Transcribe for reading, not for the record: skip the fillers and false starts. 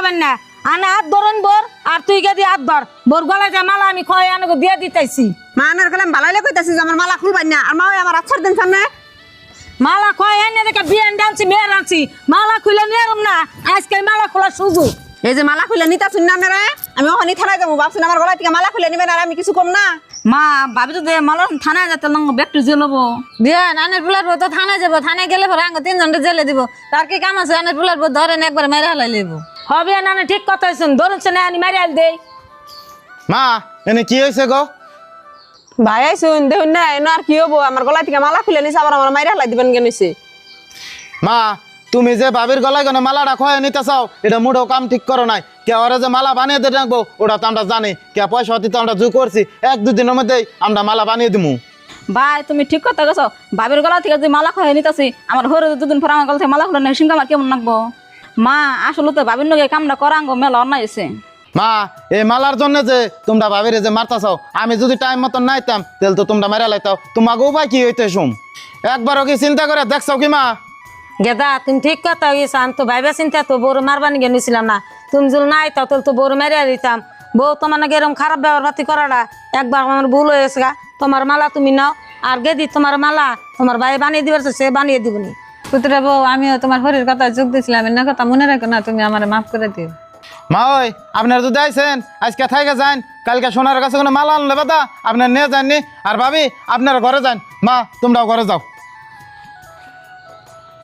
হবেন না আনা হাত ধরুন বোর আর তুই গেদি হাত ধর বোর গলায় যা মালা আমি খয় আনগো দিয়ে দিতেছি মা আনার কালাম ভালাইলে কইতাছি যে আমার মালা খুলবাই না আর মা ওই আমার আছাড় দেন সামনে মালা খয় এনে দেখে বিয়ে আনছি মেয়ের আনছি মালা খুলে নিয়ারম না আজকে মালা খোলার সুযোগ এই যে মালা খুলে নিতাছুন না আপনারা আমি ওখানে থানায় যাবো ভাবছেন আমার গলায় থেকে মালা খুলে নিবেন আর আমি কিছু কম না মা ভাবি তো মালা থানায় যেতে লঙ্গ ব্যাগটু জেলবো দিয়ে আনের পুলার বউ তো থানায় যাবো থানায় গেলে পরে আঙ্গ 3 জনকে জেলে দিব তার কি কাম আছে আনের পুলার বউ ধরেন একবার মেরে হালাই লইব হবে না না ঠিক কথা হইছেন ধরুন না আনি মারি আল দেই মা এনে কি হয়েছে গো ভাই আইসুন দেখুন না এনে আর কি হবো আমার গলায় থেকে মালা খুলে নিছে আবার আমার মাইরা হালাই দিবেন কেন হইছে মা তুমি যে বাবির গলায় গনে মালাটা খয়ে নিতে চাও এটা মুঠো কাম ঠিক করো নাই কে ওরা যে মালা বানিয়ে দিয়ে রাখবো ওটা তো আমরা জানি কে পয়সা হতে তো আমরা জু করছি 1-2 দিনের মধ্যেই আমরা মালা বানিয়ে দিমু ভাই তুমি ঠিক কথা কইছো ভাবির গলা থেকে যে মালা খয়ে নিতাছি আমার হরে 2 দিন পর আমার গলা থেকে মালা খুলে সিংহা আমার কেমন লাগবো মা আসলে তো ভাবির নগে কামটা করাঙ্গ মেলা অন্যায় হইছে মা এই মালার জন্য যে তোমরা ভাবিরে যে মারতাছাও আমি যদি টাইম মতন নাইতাম তাহলে তো তোমরা মেরা লাইতাও তোমাকে উপায় কি হইতে শুম একবারও কি চিন্তা করে দেখছাও কি মা গেদা তুমি ঠিক কথা হইছ আমি তো ভাইবা চিন্তা তো বড় মারবানি গে নিছিলাম না তুমি যদি নাই তাও তো বড় মেরে দিতাম বউ তোমার নাকি এরকম খারাপ ব্যবহার পাতি করাটা একবার আমার ভুল হয়েছে গা তোমার মালা তুমি নাও আর গেদি তোমার মালা তোমার ভাই বানিয়ে দিবার সে বানিয়ে দিবনি পুত্রা বউ আমিও তোমার হরির কথা যোগ দিছিলাম না কথা মনে রাখো না তুমি আমার মাফ করে দিও মা ওই আপনার যদি আইছেন আজকে থাইকে যান কালকে সোনার কাছে কোনো মালা আনলে বাদা আপনার নিয়ে যাননি আর ভাবি আপনার ঘরে যান মা তোমরাও ঘরে যাও